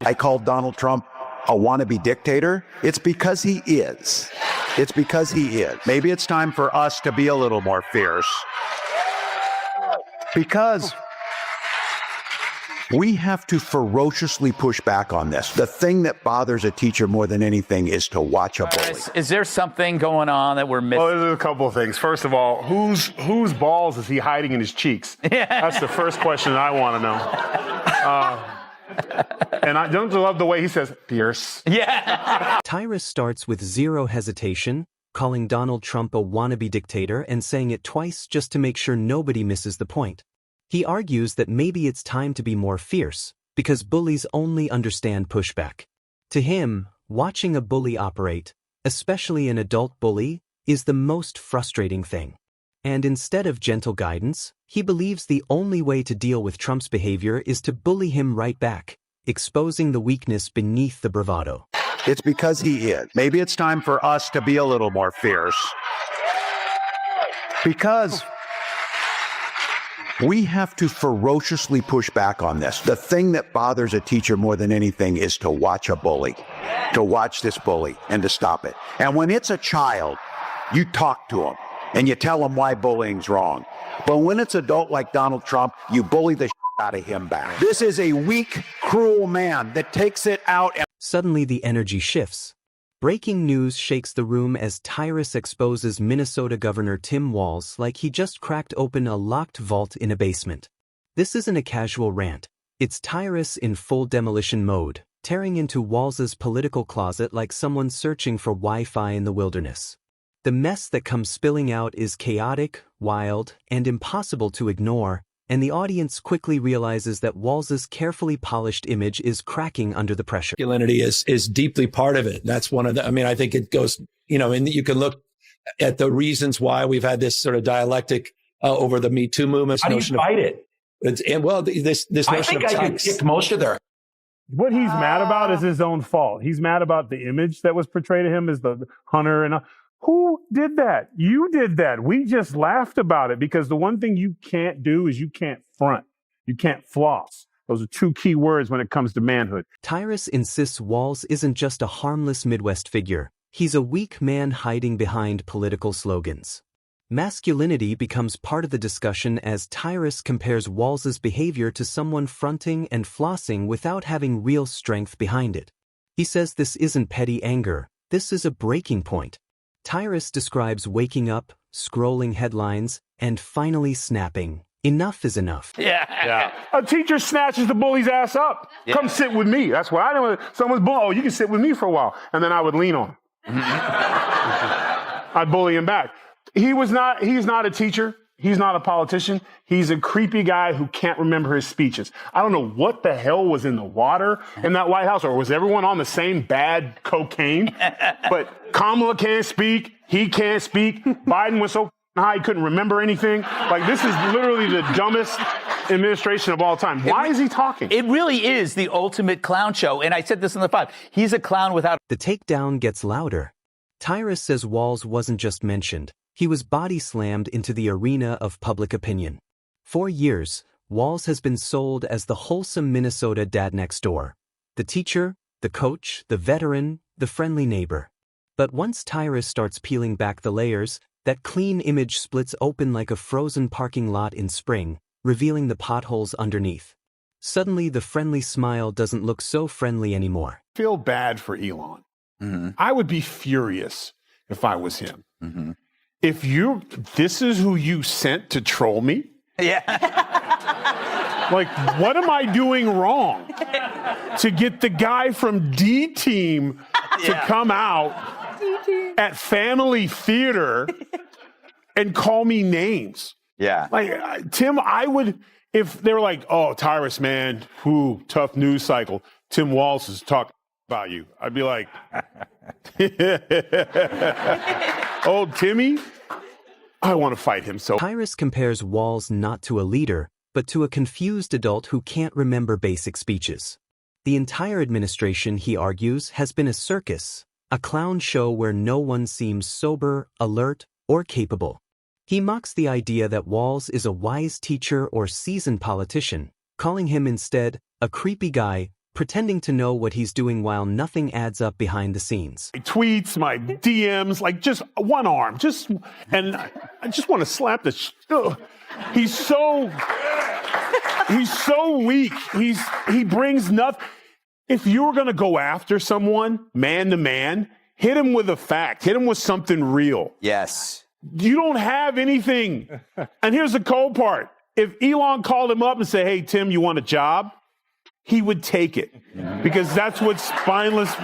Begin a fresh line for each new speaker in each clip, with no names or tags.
I called Donald Trump a wannabe dictator. It's because he is. It's because he is. Maybe it's time for us to be a little more fierce. Because we have to ferociously push back on this. The thing that bothers a teacher more than anything is to watch a bully.
Is there something going on that we're missing?
Well, there's a couple of things. First of all, whose balls is he hiding in his cheeks?
Yeah.
That's the first question I want to know. And I don't love the way he says, fierce.
Yeah.
Tyrus starts with zero hesitation, calling Donald Trump a wannabe dictator and saying it twice just to make sure nobody misses the point. He argues that maybe it's time to be more fierce, because bullies only understand pushback. To him, watching a bully operate, especially an adult bully, is the most frustrating thing. And instead of gentle guidance, he believes the only way to deal with Trump's behavior is to bully him right back, exposing the weakness beneath the bravado.
It's because he is. Maybe it's time for us to be a little more fierce. Because we have to ferociously push back on this. The thing that bothers a teacher more than anything is to watch a bully, to watch this bully and to stop it. And when it's a child, you talk to them and you tell them why bullying's wrong. But when it's adult like Donald Trump, you bully the out of him back. This is a weak, cruel man that takes it out.
Suddenly the energy shifts. Breaking news shakes the room as Tyrus exposes Minnesota Governor Tim Walz like he just cracked open a locked vault in a basement. This isn't a casual rant. It's Tyrus in full demolition mode, tearing into Walz's political closet like someone searching for Wi-Fi in the wilderness. The mess that comes spilling out is chaotic, wild, and impossible to ignore, and the audience quickly realizes that Walz's carefully polished image is cracking under the pressure.
Masculinity is deeply part of it. That's one of the, I think it goes, and you can look at the reasons why we've had this sort of dialectic over the Me Too movement.
How do you fight it?
This
I
notion
think
of
I could kick most of their.
What he's mad about is his own fault. He's mad about the image that was portrayed of him as the hunter. And who did that? You did that. We just laughed about it because the one thing you can't do is you can't front. You can't floss. Those are two key words when it comes to manhood.
Tyrus insists Walz isn't just a harmless Midwest figure. He's a weak man hiding behind political slogans. Masculinity becomes part of the discussion as Tyrus compares Walz's behavior to someone fronting and flossing without having real strength behind it. He says this isn't petty anger. This is a breaking point. Tyrus describes waking up, scrolling headlines, and finally snapping. Enough is enough.
Yeah. A teacher snatches the bully's ass up. Yeah. Come sit with me. That's what I know. Someone's bullying. Oh, you can sit with me for a while. And then I would lean on him. I'd bully him back. He's not a teacher. He's not a politician. He's a creepy guy who can't remember his speeches. I don't know what the hell was in the water in that White House, or was everyone on the same bad cocaine? But Kamala can't speak. He can't speak. Biden was so high he couldn't remember anything. Like, this is literally the dumbest administration of all time. Why is he talking?
It really is the ultimate clown show. And I said this in the 5. He's a clown without...
The takedown gets louder. Tyrus says Walz wasn't just mentioned. He was body slammed into the arena of public opinion. For years, Walz has been sold as the wholesome Minnesota dad next door. The teacher, the coach, the veteran, the friendly neighbor. But once Tyrus starts peeling back the layers, that clean image splits open like a frozen parking lot in spring, revealing the potholes underneath. Suddenly, the friendly smile doesn't look so friendly anymore.
I feel bad for Elon.
Mm-hmm.
I would be furious if I was him.
Mm-hmm.
If this is who you sent to troll me?
Yeah.
Like, what am I doing wrong to get the guy from D Team to come out at Family Theater and call me names?
Yeah.
Like, Tim, I would, if they were like, oh, Tyrus, man, tough news cycle. Tim Walz is talking about you. I'd be like, old Timmy, I want to fight him so.
Tyrus compares Walz not to a leader, but to a confused adult who can't remember basic speeches. The entire administration, he argues, has been a circus, a clown show where no one seems sober, alert, or capable. He mocks the idea that Walz is a wise teacher or seasoned politician, calling him instead a creepy guy pretending to know what he's doing while nothing adds up behind the scenes.
My tweets, my DMs, like just one arm, and I just want to slap the. He's so weak. He brings nothing. If you were going to go after someone, man to man, hit him with a fact. Hit him with something real.
Yes.
You don't have anything. And here's the cold part. If Elon called him up and said, hey, Tim, you want a job? He would take it. Because that's what spineless...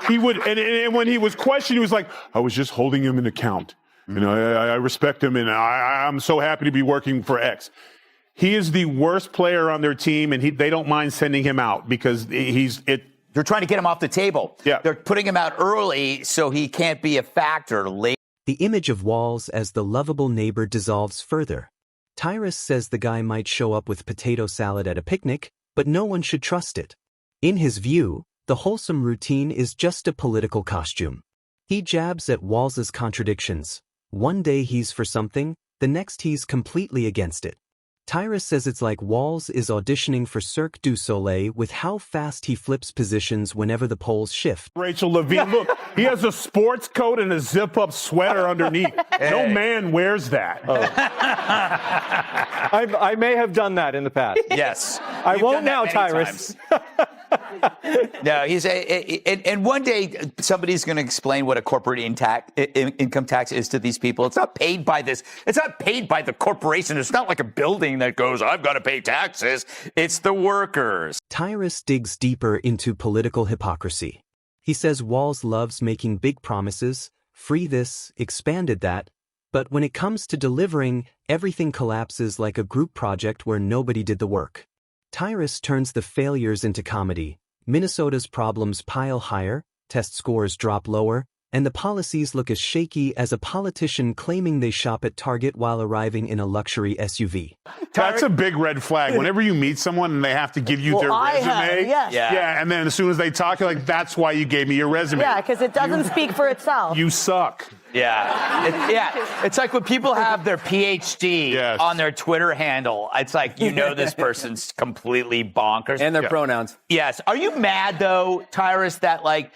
He would, and when he was questioned, he was like, I was just holding him in account. You know, I respect him, and I'm so happy to be working for X. He is the worst player on their team, and they don't mind sending him out because
They're trying to get him off the table.
Yeah.
They're putting him out early so he can't be a factor late.
The image of Walz as the lovable neighbor dissolves further. Tyrus says the guy might show up with potato salad at a picnic, but no one should trust it. In his view, the wholesome routine is just a political costume. He jabs at Walz's contradictions. One day he's for something, the next he's completely against it. Tyrus says it's like Walz is auditioning for Cirque du Soleil with how fast he flips positions whenever the polls shift.
Rachel Levine, look, he has a sports coat and a zip-up sweater underneath. No man wears that.
I may have done that in the past.
Yes.
I won't now, Tyrus.
No, and one day somebody's going to explain what a corporate income tax is to these people. It's not paid by this. It's not paid by the corporation. It's not like a building that goes, I've got to pay taxes. It's the workers.
Tyrus digs deeper into political hypocrisy. He says Walz loves making big promises, free this, expanded that, but when it comes to delivering, everything collapses like a group project where nobody did the work. Tyrus turns the failures into comedy. Minnesota's problems pile higher, test scores drop lower, and the policies look as shaky as a politician claiming they shop at Target while arriving in a luxury SUV.
That's a big red flag. Whenever you meet someone and they have to give you their resume,
yes.
And then as soon as they talk, you're like, that's why you gave me your resume.
Yeah, because it doesn't speak for itself.
You suck.
Yeah. It's like when people have their PhD on their Twitter handle. It's like, this person's completely bonkers.
And their pronouns.
Yes. Are you mad, though, Tyrus, that, like,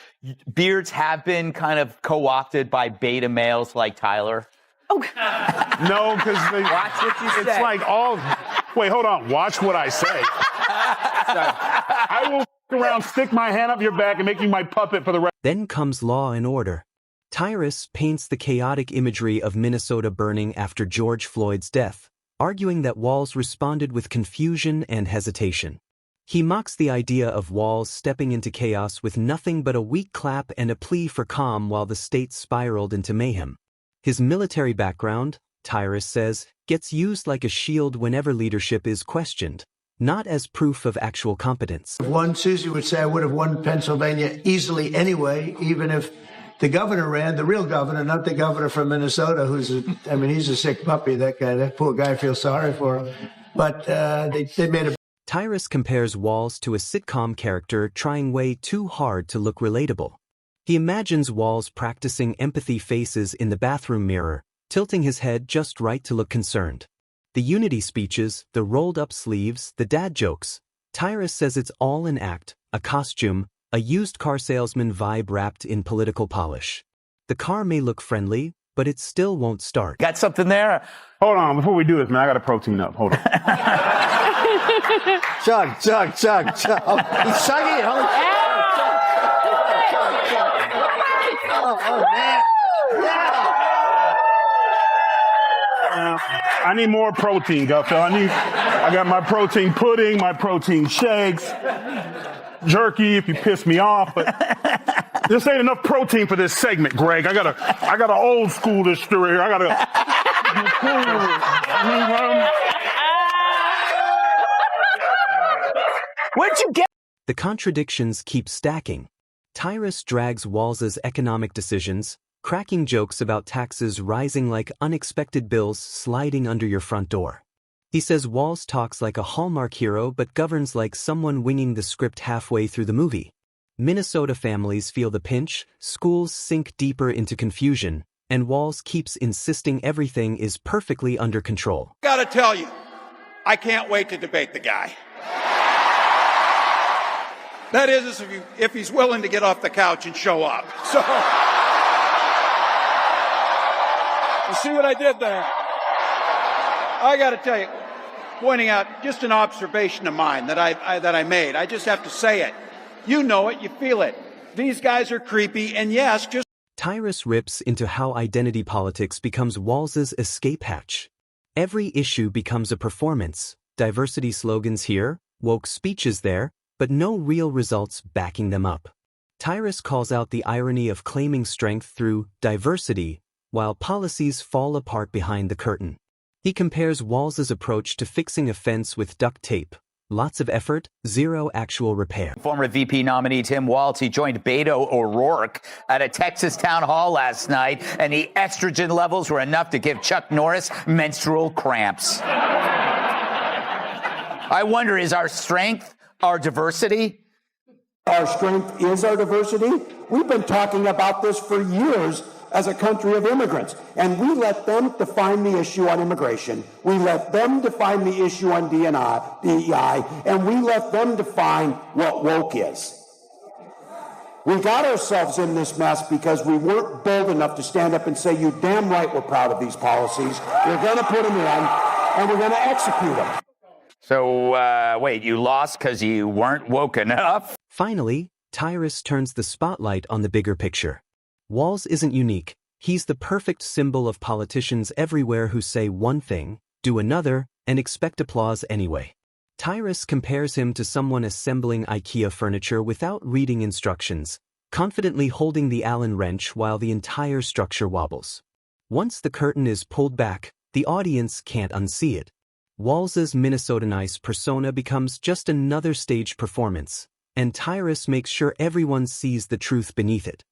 beards have been kind of co-opted by beta males like Tyler?
Oh.
No, because
Watch what you say.
It's like wait, hold on. Watch what I say. I will around, stick my hand up your back, and make you my puppet for the rest.
Then comes Law and Order. Tyrus paints the chaotic imagery of Minnesota burning after George Floyd's death, arguing that Walz responded with confusion and hesitation. He mocks the idea of Walz stepping into chaos with nothing but a weak clap and a plea for calm while the state spiraled into mayhem. His military background, Tyrus says, gets used like a shield whenever leadership is questioned, not as proof of actual competence.
Susie would say I would have won Pennsylvania easily anyway, even if the governor ran, the real governor, not the governor from Minnesota, he's a sick puppy, that guy. That poor guy, I feel sorry for him. But they made a...
Tyrus compares Walz to a sitcom character trying way too hard to look relatable. He imagines Walz practicing empathy faces in the bathroom mirror, tilting his head just right to look concerned. The unity speeches, the rolled-up sleeves, the dad jokes. Tyrus says it's all an act, a costume, a used car salesman vibe wrapped in political polish. The car may look friendly, but it still won't start.
Got something there?
Hold on, before we do this, man, I got to protein up. Hold on.
Chug, chug, chug, chug. Oh, he's chugging it.
Oh, man.
I need more protein, Gutfeld. I got my protein pudding, my protein shakes, jerky if you piss me off, but this ain't enough protein for this segment, Greg. I gotta old school this story here.
Where'd you get?
The contradictions keep stacking. Tyrus drags Walz's economic decisions, cracking jokes about taxes rising like unexpected bills sliding under your front door. He says Walz talks like a Hallmark hero but governs like someone winging the script halfway through the movie. Minnesota families feel the pinch, schools sink deeper into confusion, and Walz keeps insisting everything is perfectly under control.
Gotta tell you, I can't wait to debate the guy. That is, if he's willing to get off the couch and show up. So, you see what I did there? I got to tell you, pointing out just an observation of mine that I made. I just have to say it. You know it, you feel it. These guys are creepy, and yes, just.
Tyrus rips into how identity politics becomes Walz's escape hatch. Every issue becomes a performance. Diversity slogans here, woke speeches there, but no real results backing them up. Tyrus calls out the irony of claiming strength through diversity, while policies fall apart behind the curtain. He compares Walz's approach to fixing a fence with duct tape. Lots of effort, zero actual repair.
Former VP nominee Tim Walz, he joined Beto O'Rourke at a Texas town hall last night, and the estrogen levels were enough to give Chuck Norris menstrual cramps. I wonder, is our strength our diversity?
Our strength is our diversity. We've been talking about this for years as a country of immigrants, and we let them define the issue on immigration. We let them define the issue on DEI, and we let them define what woke is. We got ourselves in this mess because we weren't bold enough to stand up and say, you damn right we're proud of these policies. We're going to put them in, and we're going to execute them.
So, wait, you lost because you weren't woke enough?
Finally, Tyrus turns the spotlight on the bigger picture. Walz isn't unique. He's the perfect symbol of politicians everywhere who say one thing, do another, and expect applause anyway. Tyrus compares him to someone assembling IKEA furniture without reading instructions, confidently holding the Allen wrench while the entire structure wobbles. Once the curtain is pulled back, the audience can't unsee it. Walz's Minnesotanized persona becomes just another stage performance, and Tyrus makes sure everyone sees the truth beneath it.